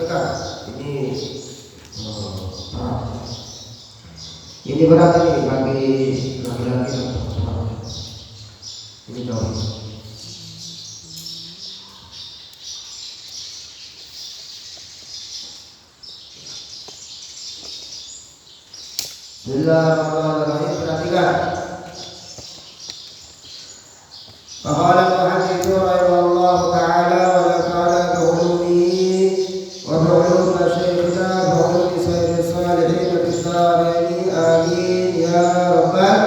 perhatikan ini berat ini bagi laki-laki. Ini jauh. Bismillahirrahmanirrahim. Perhatikan. Faqala al-muhaddits rahimahullahu ta'ala wa nafa'ana bi 'ulumihi wa bi 'ulumi masyayikhina wa bi 'ulumi sayyidina salihin fi dharain. Amin ya rabbal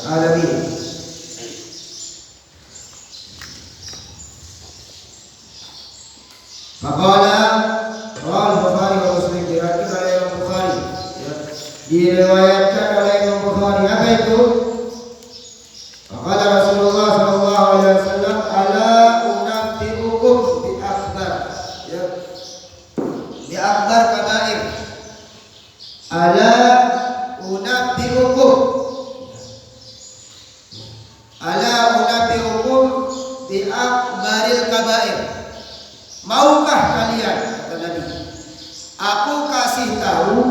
alamin. Faqala Bukhari wa Muslim, diriwayatkan oleh Imam Bukhari. Diriwayatkan oleh Imam Bukhari, apa itu? Faqala Rasulullah sallallahu alaihi wasallam, ala unabbiukum bi akbar, ya, bi akbar kabair. Ala unabbiukum, ala unabbiukum bi akbaril kabair. Maukah kalian, kata Nabi, aku kasih tahu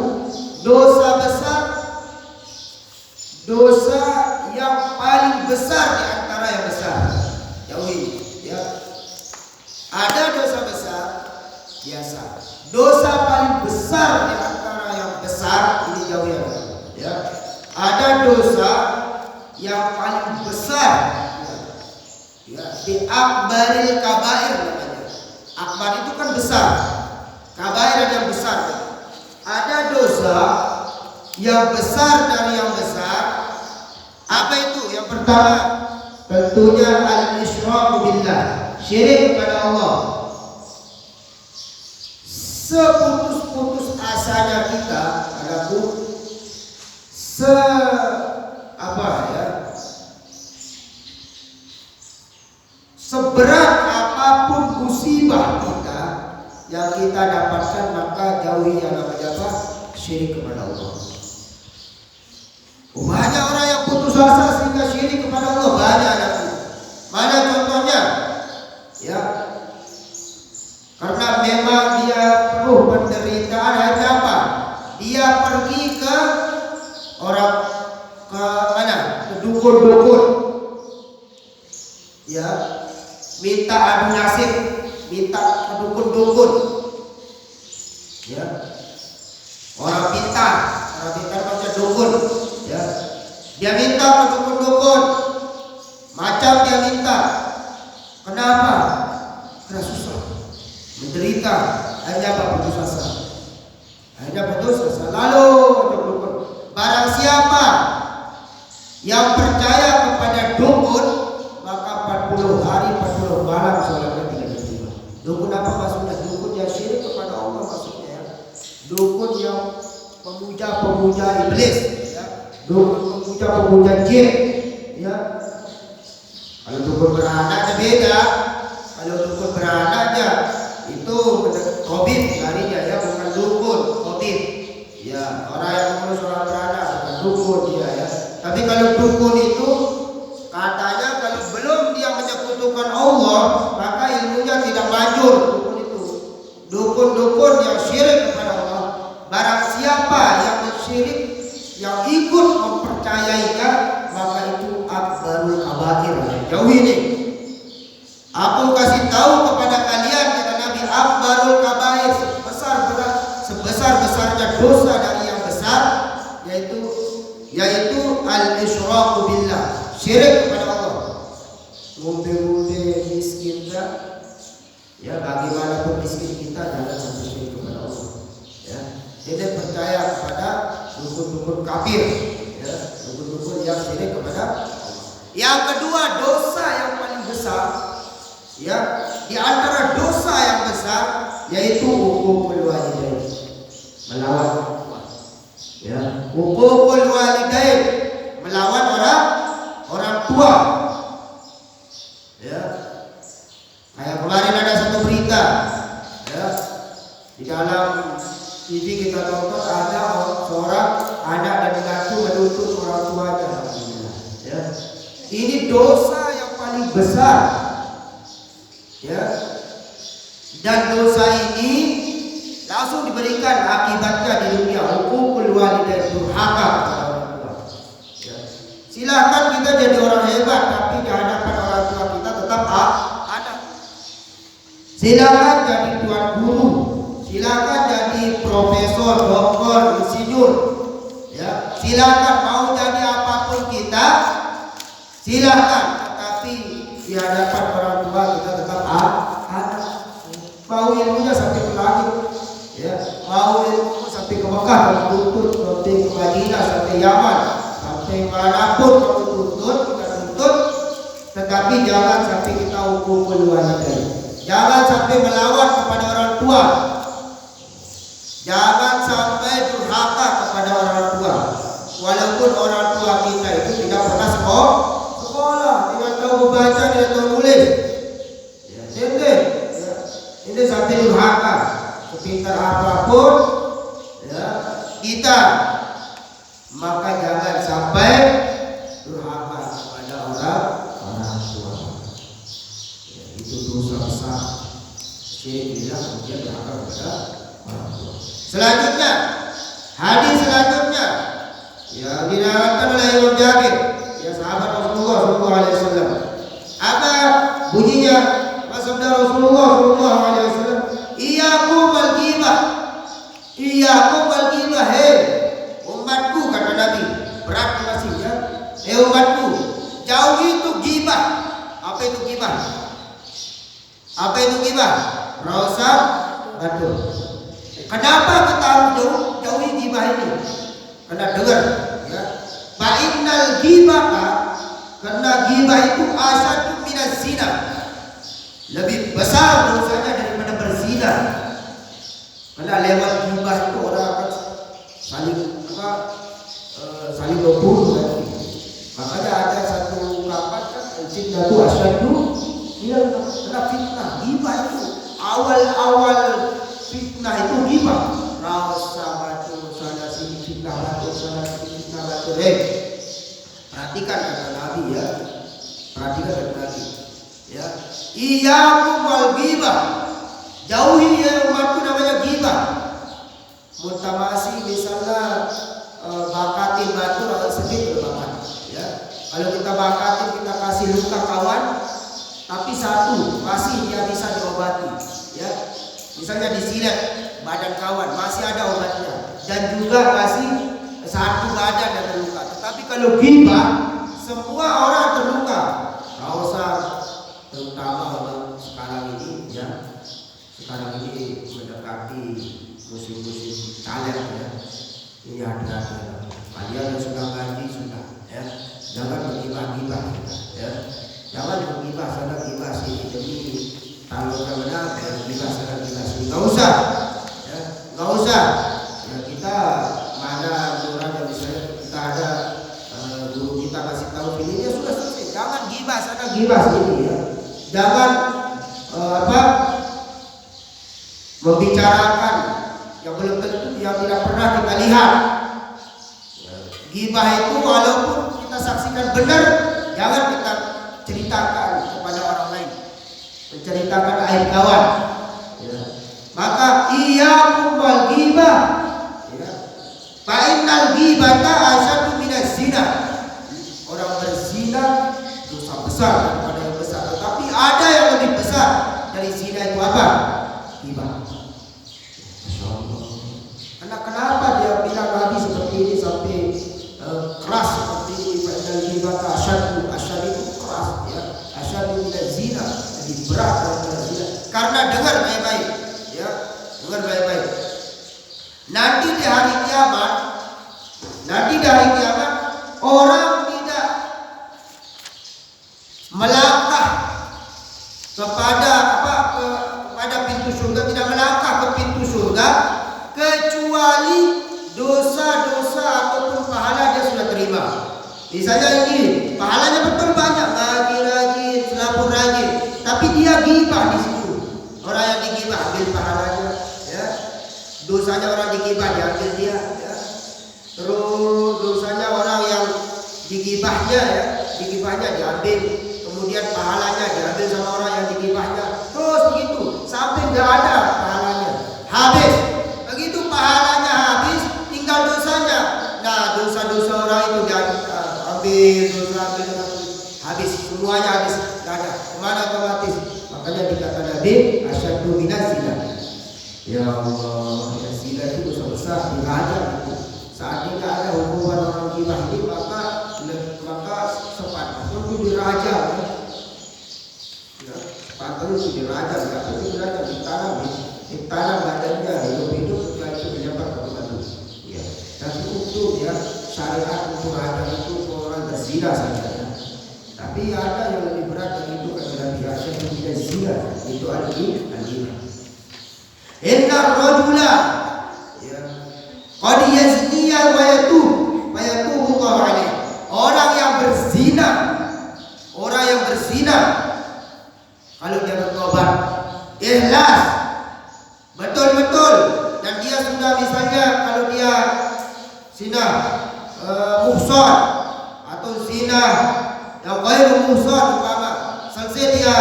dosa besar, dosa yang paling besar di antara yang besar. Jauhi, ya. Ada dosa besar biasa. Dosa paling besar di antara yang besar ini jauhi, ya. Ada dosa yang paling besar, ya. Di akbaril kabair namanya. Akbar itu kan besar, kabair yang besar. Ada dosa yang besar dari yang besar. Apa itu? Yang pertama tentunya al-isyraku billah, syirik kepada Allah. Seputus-putus asanya kita, adapun seberat apapun musibah kita yang kita dapatkan, maka jauhi yang namanya apa? Syirik kepada Allah. Banyak orang yang putus asa sehingga syirik kepada Allah, banyak anakku. Mana contohnya? Ya, karena memang dia penuh penderitaan. Akhirnya apa? Dia pergi ke orang, ke mana? Ke dukun-dukun. Ya, minta adu nasib, minta ke dukun-dukun. Ya, orang pintar macam dukun. Ya, dia minta ke dukun-dukun, macam dia minta. Kenapa? Karena susah, menderita, hanya putus asa. Lalu dukun, barang siapa yang percaya kepada dukun, maka 40 hari 40 malam sholatnya tidak diterima. Dukun apa maksudnya? Dukun yang syirik kepada Allah maksudnya, ya. Dukun yang pemuja iblis, ya. Dukun pemuja jin, ya. Kalau dukun beranak beda. Kalau dukun beranaknya itu COVID larinya, ya, bukan dukun COVID. Ya, orang yang mengurus orang beranak bukan dukun dia, ya. Tapi kalau dukun itu katanya kalau belum dia menyekutukan Allah, maka ilmunya tidak manjur. Dukun itu dukun-dukun yang syirik kepada Allah. Barang siapa yang syirik, yang ikut mempercayainya, maka itu akbarul kabair. Jauhi ini. Aku kasih tahu kepada kalian, kata Nabi, akbarul kabair, sebesar-besarnya dosa dari yang besar, yaitu al-isyraku billah, syirik kepada Allah. Ngombe-ngombe miskin, ya, bagaimanapun miskin kita jangan sampai syirik kepada Allah, ya. Tidak percaya kepada dukun-dukun kafir, ya, dukun-dukun yang syirik kepada Allah. Yang kedua, dosa yang paling besar, ya, di antara dosa yang besar yaitu uququl walidain, melawan orang tua, ya. Uququl walidain, melawan orang tua, ya. Kayak kemarin ada satu berita, ya, di dalam TV kita tonton, ada seorang anak dan menantu menuntut orang tuanya, ya. Ini dosa yang paling besar, ya. Dan dosa ini langsung diberikan akibatnya di dunia, hukukul walidain, durhaka kepada orang tua. Ya. Silakan kita jadi orang hebat, tapi di hadapan orang tua kita tetap anak. Silakan jadi tuan guru, silakan jadi profesor, doktor, insinyur. Ya, silakan mau jadi apapun kita, silakan. Tetapi di hadapan orang tua kita tetap anak. Mau ilmunya sampai ke langit, ya, mau ilmu sampai ke Mekah, kamu tuntut, sampai ke Madinah, sampai Yaman, sampai manapun kamu tuntut, kita tuntut. Tetapi jangan sampai kita hukukul walidain. Jangan sampai melawan kepada orang tua. Jangan sampai durhaka kepada orang tua. Walaupun orang tua kita itu tidak pernah sekolah, tidak tahu membaca, tidak tahu nulis. Ya, ini sampai durhaka. Sepintar apapun ya, kita, maka jangan sampai durhaka kepada orang tua. Ya, itu dosa besar. Syirik billah, kemudian durhaka kepada orang tua. Selanjutnya, hadis selanjutnya yang diriwayatkan oleh Imam Jabir, ya sahabat Rasulullah SAW. Apa bunyinya? Sabda Rasulullah SAW, iyyakum wal ghibah, iyyakum wal ghibah, hei umatku, kata Nabi, berat masih ya, umatku, jauhi itu ghibah. Apa itu ghibah? Apa itu ghibah? Rasa batu. Kenapa kita harus jauhi ghibah ini? Karena dengar ya, fa'innal ghibata, karena ghibah itu asyaddu minaz zina, lebih besar dosanya daripada berzina. Karena lewat ghibah itu orang akan saling membunuh. Makanya ada satu ungkapan kan, cinta itu asyaddu minal, karena fitnah. Ghibah itu awal fitnah itu ghibah. Rasa batu sana sini, fitnah batu sana sini, fitnah batu. Perhatikan kata Nabi ya, perhatikan kata Nabi ya, iyyakum wal ghibah, jauhi ya umatku namanya ghibah. Mutamasi misalnya bakatin batu atau sedikit berbakat ya. Kalau kita bakatin, kita kasih luka kawan, tapi satu masih dia bisa diobati ya. Misalnya disilet badan kawan, masih ada obatnya, dan juga kasih satu badan yang terluka. Tetapi kalau ghibah, semua orang terluka. Gak usah, terutama orang sekarang ini ya, sekarang ini mendekati musim-musim caleg ya. Ini hati-hati, kalian yang sudah ngaji sudah ya, jangan bergibah-gibah ya, jangan bergibah sana gibah sini demi kalau benar bergibah sana gibah sini, nggak usah ya, nggak usah ya. Kita mana orang yang misalnya kita ada guru kita kasih tahu pilihnya sudah selesai, jangan gibah sana gibah sini ya. Jangan membicarakan yang belum tentu, yang tidak pernah kita lihat. Ghibah itu walaupun kita saksikan benar, jangan kita ceritakan kepada orang lain, menceritakan aib kawan ya. Maka iyyakum wal ghibah ya, fa innal ghibata asyaddu minaz zina. Orang berzina dosa besar daripada yang besar, tetapi ada yang lebih besar dari zina, itu apa? Ghibah. Karena kenapa dia bilang Nabi seperti ini sampai keras seperti ini? Padahal ghibata asyaddu, asyaddu itu keras ya, asyaddu minaz zina, lebih berat daripada zina. Karena dengar baik-baik ya, dengar baik-baik. Nanti di hari kiamat, orang tidak melangkah kepada kepada pintu surga, tidak melangkah ke pintu surga kecuali dosa-dosa ataupun pahala dia sudah terima. Misalnya ini pahalanya betul banyak, ngaji rajin, selaput rajin, tapi dia ghibah di situ. Orang yang digibah ambil pahalanya ya. Dosanya orang digibah diambil dia ya. Terus dosanya orang yang digibahnya ya, digibahnya diambil, kemudian pahalanya diambil sama orang yang digibahnya. Terus begitu sampai nggak ada pahalanya, habis ambil dosa, habis semuanya habis, tidak ada kemana otomatis. Makanya dikata Nabi asyaddu minas zina. Ya Allah, ya zina itu dosa besar, dirajam itu. Saat tidak ada hukuman orang gibah ini maka sepatutnya itu dirajam. Ya, sepatutnya itu dirajam, tapi itu dirajam ditanam badannya hidup setelah itu menjabat kepada ya. Tapi untuk ya syariat untuk rajam itu orang berzina saja. Ya. Tapi ada yang lebih berat dari itu kata Nabi asyaddu minaz zina, itu al-zina. Inna rajula ya qad yazni wa yatubu Allah alaih. Orang yang berzina kalau dia bertobat ikhlas betul-betul dan dia sudah misalnya kalau dia zina muhsan atau zina yang ghairu muhsan umpama selesai dia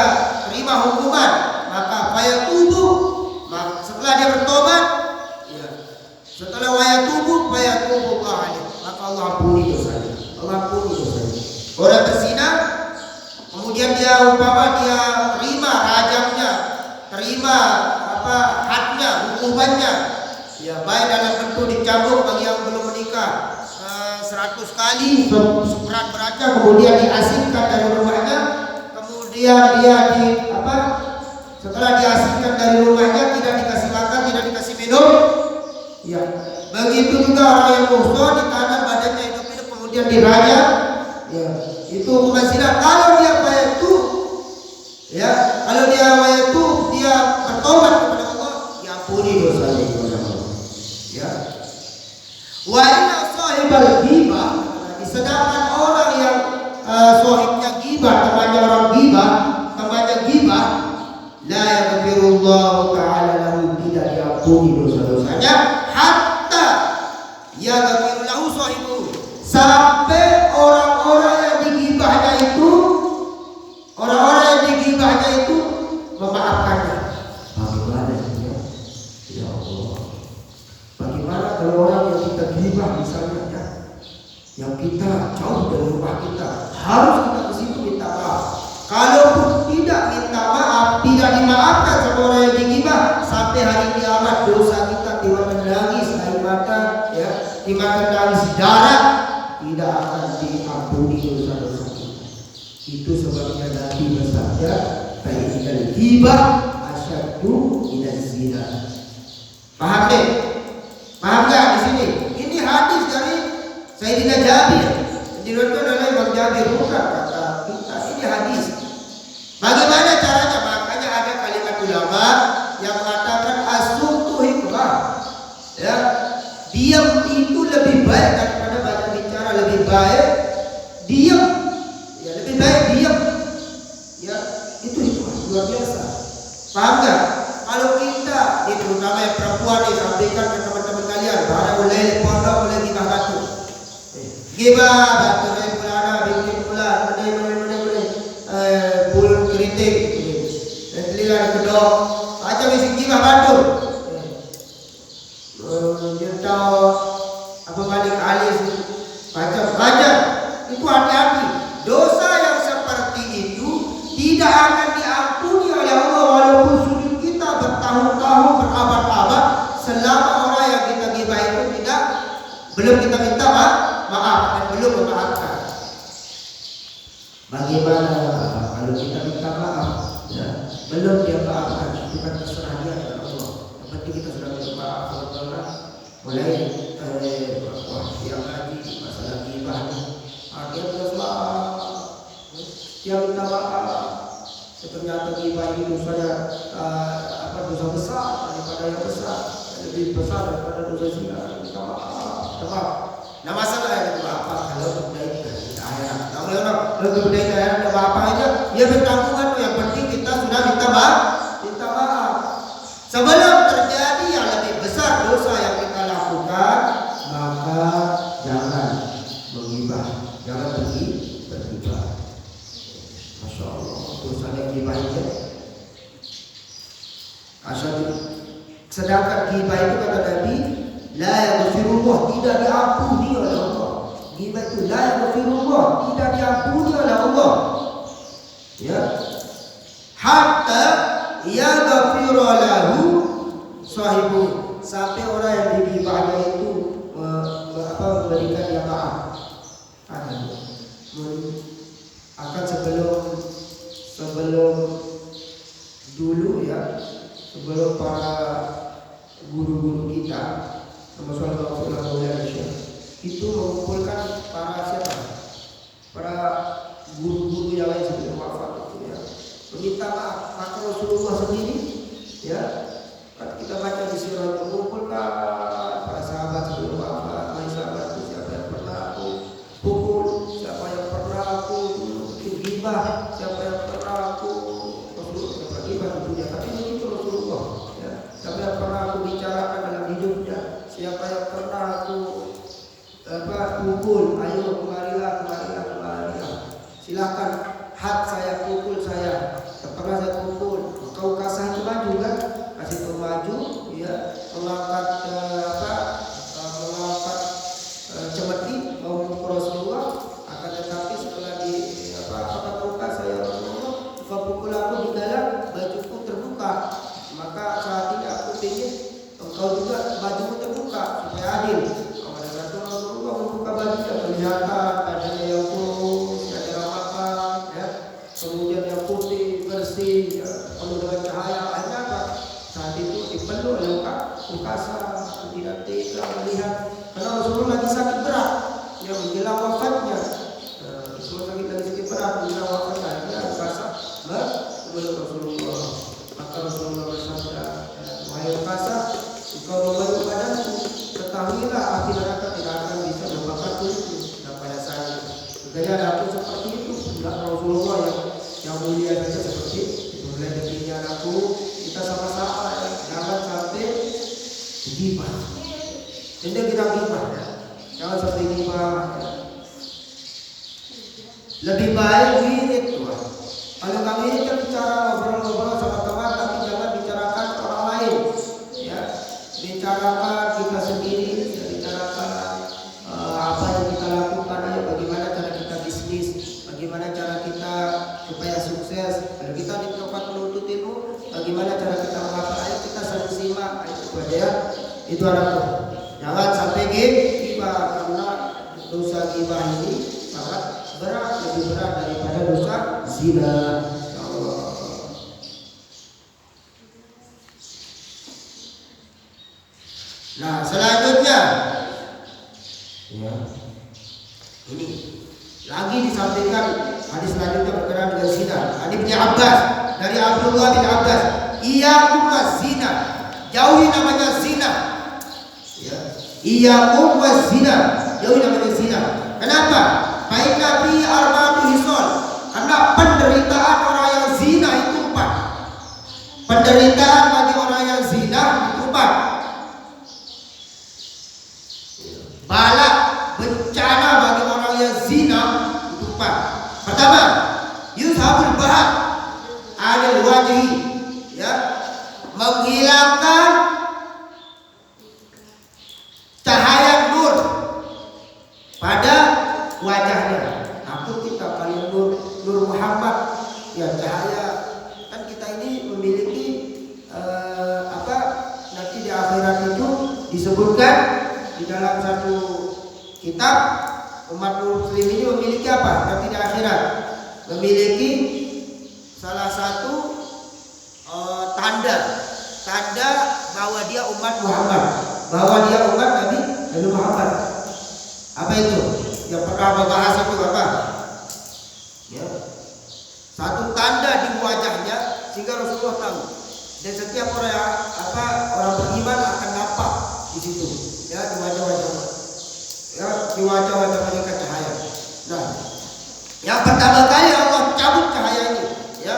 terima hukuman maka fayatubu, setelah dia bertobat ya, setelah wayatubu Allah alaih, maka Allah ampuni dosanya. Orang berzina kemudian dia umpama dia terima rajamnya, terima hadnya, hukumannya ya, baik dalam bentuk dicambuk bagi yang belum menikah 100 kali seberat beratnya, kemudian diasingkan dari rumahnya, kemudian dia setelah diasingkan dari rumahnya tidak dikasih makan, tidak dikasih minum ya. Begitu juga orang yang muhsan ditanam badannya hidup-hidup kemudian dirajam ya, itu hukuman zina. Kalau dia dia bertobat kepada Allah, diampuni dosanya kepada Allah ya. Wa inna sahibal ghibah, sedangkan orang yang sahibnya ghibah, temannya orang ghibah, la yaghfirullahu ta'ala lahu, tidak diampuni dosa-dosanya hatta yaghfiru lahu sahibu, sampai orang-orang yang digibahnya itu memaafkannya. Bagaimana ya? Ya Allah, bagaimana kalau orang yang kita gibah misalnya ya, yang kita jauh dari rumah kita, harus kita ke situ minta maaf. Kalaupun tidak minta maaf, tidak dimaafkan sama orang yang digibah, sampai hari kiamat dosa kita dimakan nangis air mata ya, dimakan nangis darah, tidak akan diampuni dosa-dosa kita. Itu sebabnya Nabi bersabda, "Fa'innal ghibah asyaddu minaz zina." Paham deh? Paham enggak di sini? Ini hadis dari Sayyidina Jabir. Diriwayatkan oleh Imam Jabir, bukan kata kita. Ini hadis. Bagaimana caranya? Makanya ada kalimat ulama yang mengatakan as-suktu hikmah. Ya, diam itu lebih baik daripada banyak bicara. Lebih baik diam. Ya, lebih baik diam. Ya, itu hikmah luar biasa. Paham enggak? Kalau kita, terutama yang perempuan nih, sampaikan ke teman-teman kalian, bahwa mulai pondok mulai gibah batu. Gibah batu fulana binti fulan, boleh bul keriting. Dan telinga kedok. Macam isi gibah batu. Dia tahu apa balik alis macam-macam. Itu hati-hati. Dosa yang seperti itu tidak akan diampuni oleh Allah walaupun sujud kita bertahun-tahun, berabad-abad, selama orang yang kita gibah itu belum kita minta maaf dan belum memaafkan. Bagaimana kalau kita minta maaf ya, belum dia maafkan, itu kan terserah dia kepada Allah. Yang penting kita sudah minta maaf kepada Allah. Mulai yang lagi masalah gibah dia dia minta maaf. Ternyata gibah ini dosanya dosa besar daripada yang besar, lebih besar daripada dosa zina. Minta maaf. Nah masalah yang kedua apa? Kalau berdaya di akhirat, kalau berdaya di akhirat ada apa aja? Ya bertanggungan. Yang penting kita sudah minta maaf. Sebelum terjadi yang lebih besar dosa yang kita lakukan, maka jangan menggibah, jangan bergibah. Masya Allah, dosa yang gibah itu. Sedangkan gibah itu kata Nabi, la yaghfirullah, tidak diampuni oleh Allah. Gibah itu la yaghfirullah, sahibu, sampai orang yang digibahnya itu memberikan dia maaf. Akan sebelum dulu ya, sebelum para guru-guru kita termasuk itu mengumpulkan para siapa? Para guru-guru yang lain sebelum wafat itu ya, meminta maaf. Maka Rasulullah sendiri ya, kita baca di surah, mengumpulkan para sahabat sebelum wafat. Hai sahabatku, siapa yang pernah aku pukul, siapa yang pernah aku gibah, siapa yang pernah aku Rasulullah gibah tentunya, tapi begitu Rasulullah ya, siapa yang pernah aku bicarakan dalam hidupnya, siapa yang pernah aku pukul, ayo kemarilah, silakan had saya, pukul saya, yang pernah saya pukul. Kau kasah itu maju kan, kasih itu maju ya, mengangkat cemeti mau pukul Rasulullah. Akan tetapi setelah kata saya Rasulullah, kau pukul aku di dalam bajuku terbuka, maka saat ini aku ingin engkau juga bajumu terbuka supaya adil. Pada saat Rasulullah membuka bajunya, kelihatan adanya yang kurus, ada ramakan ya, kemudian yang putih bersih ya, penuh dengan cahaya. Akhirnya apa? Saat itu dipeluk oleh Ukasa, tidak tega melihat, karena Rasulullah lagi sakit berat ya, menjelang wafatnya. Rasulullah lagi sakit berat menjelang wafatnya. Akhirnya Ukasa meluk Rasulullah. Maka Rasulullah bersabda, wahai Ukasa, engkau memeluk badanku, ketahuilah api neraka tidak akan bisa membakar kulitmu. Dan pada saat itu ada aku seperti itu. Tidak Rasulullah yang mulia saja seperti itu. Mulai dari anakku, kita sama-sama ya, jangan sampai gibah. Jadi kita gibah ya, jangan sampai gibah ya. Lebih baik wirid Tuhan. Kalau kami ini kan bicara ngobrol-ngobrol sama teman, tapi jangan bicarakan orang lain ya. Bicarakan kita sendiri, bicarakan apa yang kita lakukan, ya, bagaimana cara kita bisnis, bagaimana cara kita supaya sukses. Kalau kita di tempat menuntut ilmu, bagaimana cara kita menghafal ayat, kita selalu simak itu aja ya. Itu anakku. Jangan sampai gibah, karena dosa gibah ini sangat berat, lebih berat daripada dosa zina. Ya Allah. Nah, selanjutnya ya, ini lagi disampaikan hadis selanjutnya berkenaan dengan zina. Hadis Ibnu Abbas, dari Abdullah bin Abbas, iyyakum waz-zina, jauhi namanya zina. Ya, iyyakum waz-zina, jauhi namanya zina. Kenapa? Baik Nabi arba'atu hisol, karena penderitaan orang yang zina itu 4. Penderitaan bagi orang yang zina itu 4. Bala, bencana bagi orang yang zina itu 4. Pertama, yuzhabul bahar adil wajhi, ya, menghilangkan cahaya nur pada wajahnya. Takut kita kali nur Muhammad ya, cahaya. Kan kita ini memiliki nanti di akhirat itu disebutkan di dalam satu kitab, umat muslim ini memiliki apa? Nanti di akhirat memiliki salah satu tanda bahwa dia umat Muhammad, bahwa dia umat Nabi Muhammad. Apa itu? Yang pernah bahas itu apa? Ya, satu tanda di wajahnya sehingga Rasulullah tahu. Dan setiap orang beriman akan nampak di situ. Ya, di wajah-wajah. Ya, di wajah-wajah mereka cahaya. Nah, yang pertama kali Allah cabut cahaya ini. Ya,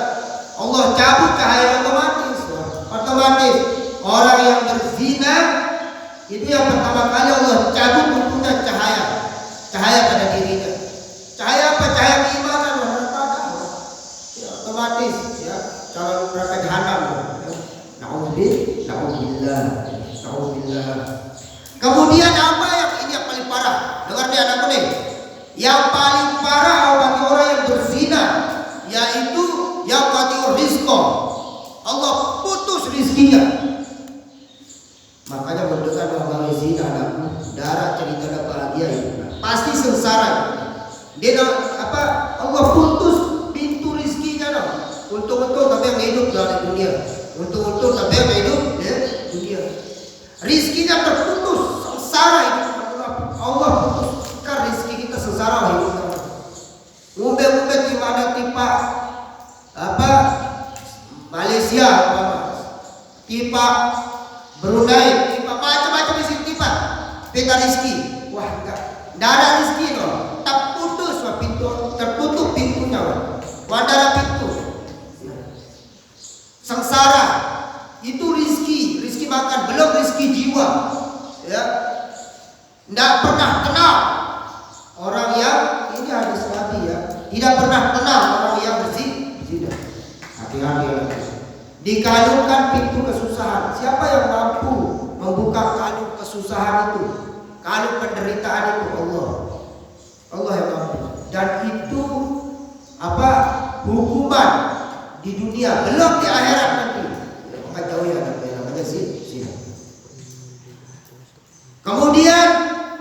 Allah cabut cahaya otomatis. Orang yang berzina itu yang pertama kali Allah cabut untuknya cahaya pada dirinya. Cahaya apa? Cahaya keimanan, ya, otomatis ya, calon neraka jahanam. Ya. Na'udzubillah. Kemudian apa yang ini yang paling parah? Dengar nih anakku nih. Yang paling parah bagi orang yang berzina yaitu yang qati'ur rizqa. Allah putus rizkinya. Makanya mendengar bahwa zina anakmu, darah cerita dan bahagia itu pasti sengsara. Dia Allah putus pintu rizkinya dong. Untung-untung tapi yang hidup dari dunia. Untung-untung tapi yang hidup dunia. Rizkinya terputus, sengsara itu. Allah putuskan rizki kita sengsara hidup. Umbe-umbe di mana tipe Malaysia, tipe Brunei, tipe macam-macam di sini tipe. Peta rizki, wah enggak ada rizki loh. Terputus pintu, tertutup pintunya. Wadara pintu. Sengsara itu rizki makan, belum rizki jiwa. Ya, tidak pernah kenal orang yang ini hadis Nabi ya. Tidak pernah kenal orang yang berzina. Hati-hati. Dikalungkan pintu kesusahan. Siapa yang mampu membuka kalung kesusahan itu? Kalung penderitaan itu Allah. Allah yang mampu. Dan itu hukuman di dunia, belum di akhirat nanti. Maka jauh ya namanya zina. Kemudian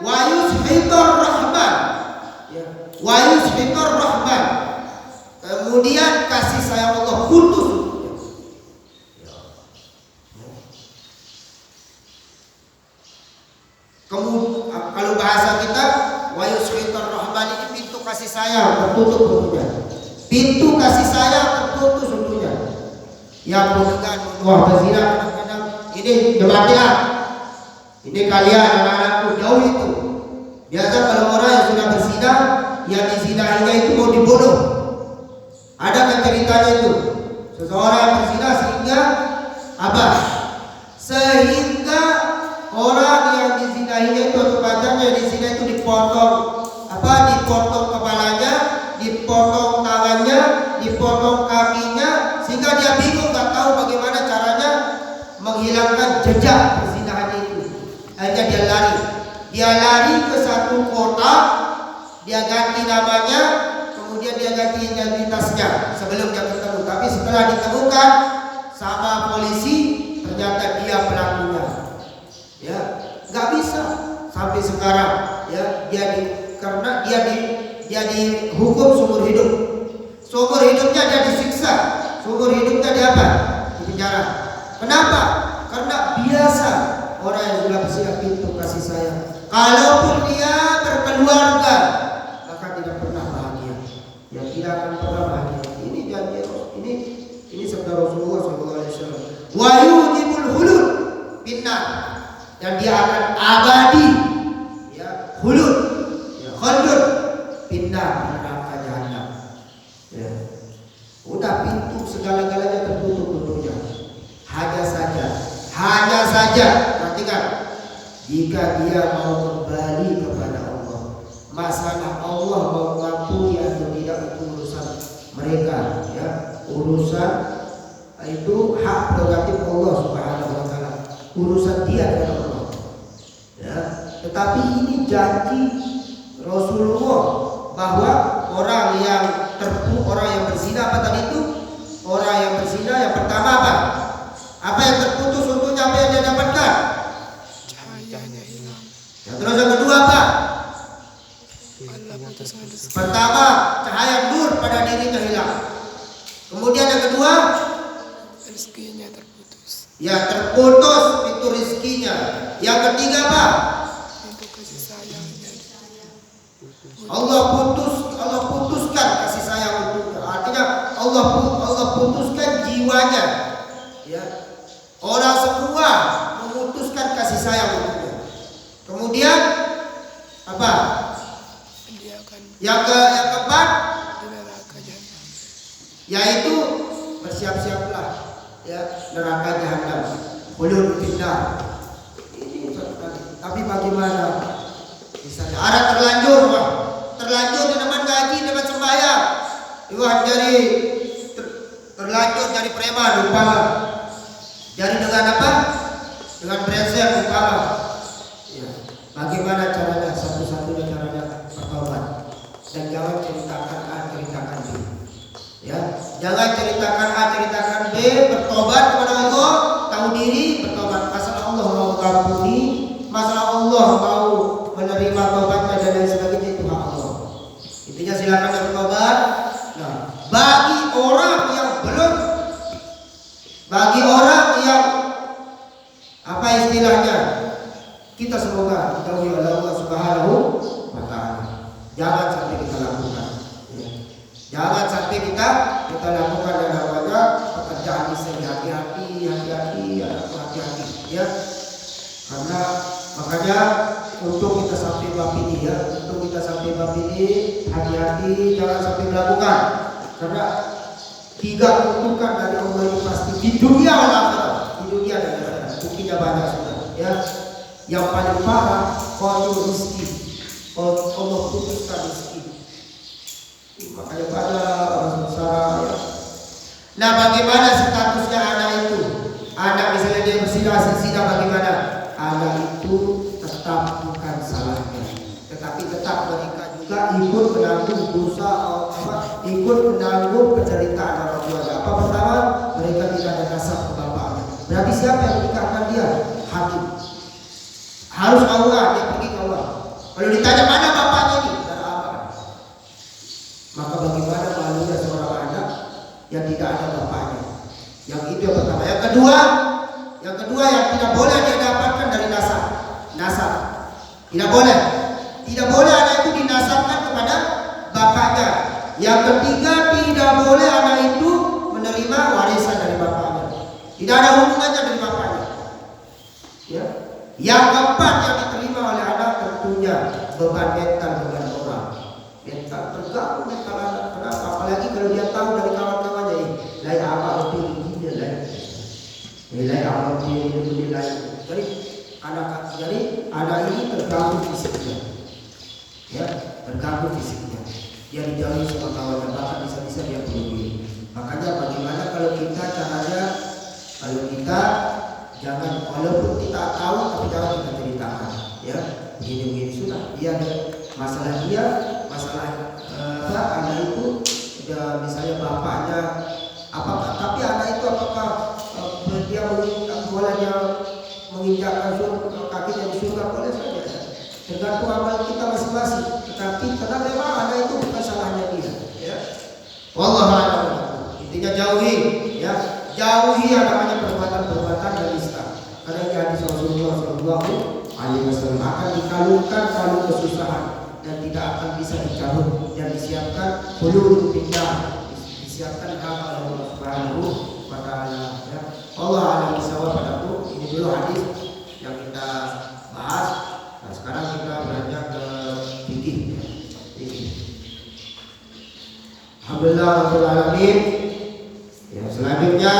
wa yushitur rahman. Wa yushitur rahman. Kemudian kasih sayang Allah putus. Kemudian kalau bahasa kita wa yushitur rahman ini pintu kasih sayang tertutup tentunya. Pintu kasih sayang terputus tentunya. Yang mendengar wah berzina kadang-kadang ini jemaah. Ini kalian anak-anakku jauh itu. Biasa kalau orang yang sudah berzina, yang dizinahinya itu mau dibunuh. Ada kan ceritanya itu. Seseorang yang berzina sehingga orang yang dizinahinya itu atau pacarnya yang dizina itu dipotong kepalanya, dipotong tangannya, dipotong kakinya, sehingga dia bingung nggak tahu bagaimana caranya menghilangkan jejak perzinahan itu. Akhirnya dia lari ke satu kota, dia ganti namanya, kemudian dia ganti identitasnya sebelum dia ketemu. Tapi setelah ditemukan sama polisi, ternyata dia pelakunya. Ya, nggak bisa sampai sekarang. Ya, karena dia dihukum seumur hidup. Seumur hidupnya dia disiksa. Seumur hidupnya dia di penjara. Kenapa? Karena biasa orang yang sudah berzina pintu kasih sayang. Kalaupun dia berkeluarga, maka tidak pernah bahagia. Ya, tidak akan pernah bahagia. Ini janji ini sabda Rasulullah SAW. Wa yujibul hulud finnar, dan dia akan abadi, ya, hulud, ya, khaldun finnar, neraka jahanam. Ya. Udah pintu segala-galanya tertutup tentunya. Hanya saja perhatikan, jika dia mau kembali kepada Allah, masalah Allah mau mengampuni atau tidak itu urusan mereka, ya. Urusan itu hak prerogatif Allah Subhanahu wa taala. Urusan dia dengan Allah. Ya. Tetapi ini janji Rasulullah bahwa orang yang berzina orang yang berzina yang pertama apa yang terputus untuknya, apa yang dia dapatkan? Cahayanya hilang. Terus yang kedua apa? Pertama, cahaya nur pada dirinya hilang. Kemudian yang kedua, rezekinya terputus. Ya, terputus pintu rezekinya. Yang ketiga apa? Pintu kasih sayangnya. Allah putuskan kasih sayang untuknya. Artinya Allah putuskan jiwanya. Ya. Orang semua memutuskan kasih sayang untuknya. Kemudian apa? Yang keempat, yaitu bersiap-siaplah, ya, neraka jahanam, khulud finnar. Ini tapi bagaimana? Misalnya ada terlanjur di teman gaji, teman sembahyang, terlanjur dari preman umpama, jadi dengan apa? Dengan brengsek umpama. Ya. Bagaimana caranya? Satu-satunya caranya bertobat. Dan jangan ceritakan A, ceritakan B. Ya, jangan ceritakan A, ceritakan B. Bertobat kepada Allah, tahu diri, bertobat. Asal Allah mau Kita semoga jauhi oleh Allah Subhanahu wa Ta'ala. Jangan sampai kita lakukan. Ya. Jangan sampai kita lakukan dan namanya pekerjaan istri. Hati-hati, ya. Karena makanya untuk kita sampai bab ini ya, hati-hati jangan sampai melakukan. Karena 3 kutukan dari Allah ini pasti di dunia dan akhirat. Di dunia dan akhirat. Buktinya banyak sudah. Ya. Yang paling parah qadul rizki. Allah putuskan rizki. Makanya pada orang sengsara ya. Nah, bagaimana statusnya anak itu? Anak misalnya dia berzina bagaimana? Anak itu tetap bukan salahnya, tetapi tetap mereka juga ikut menanggung dosa ikut menanggung penderitaan orang tuanya. Apa pertama? Mereka tidak ada nasab ke bapaknya. Berarti siapa yang menikahkan dia? Hakim. Harus Allah, dia pergi ke Allah. Kalau ditanya mana bapaknya ini, tidak ada. Maka bagaimana malunya seorang anak yang tidak ada bapaknya? Yang itu yang pertama. Yang kedua yang tidak boleh dia dapatkan dari nasab. Tidak boleh anak itu dinasabkan kepada bapaknya. Yang ketiga, tidak boleh anak itu menerima warisan dari bapaknya. Tidak ada hubungannya dari bapaknya. Ya. Yang keempat yang diterima oleh anak tentunya beban mental, beban moral. Mental terganggu mental anak. Kenapa? Apalagi kalau dia tahu dari kawan-kawannya ini, lain apa lebih tinggi lain. Nilai amal ini lain. Jadi anak ini terganggu fisiknya. Ya, terganggu fisiknya. Dia dijauhi sama kawannya, bahkan bisa-bisa dia bunuh diri. Makanya bagaimana kalau kita caranya, kalau kita jangan, walaupun kita tahu tapi jangan kita ceritakan. Ya, begini sudah. Dia ada masalah anak itu sudah misalnya bapaknya apakah, tapi anak itu apakah dia menginjakkan kakinya di surga, boleh saja. Tergantung amal kita masing-masing. Tetapi karena memang anak itu bukan salahnya dia. Ya. Wallahu a'lam. Intinya jauhi adanya perbuatan dan nista. Karena ini hadis Rasulullah Shallallahu Alaihi Wasallam akan dikalungkan kalung kesusahan dan tidak akan bisa dicabut dan disiapkan hulul pindah, disiapkan amal Allah Subhanahu wa Ta'ala. Ya. Allah a'lam bishawab padaku. Ini dulu hadis yang kita bahas. Nah, sekarang kita beranjak ke fikih. Alhamdulillah rabbil alamin. Ya, selanjutnya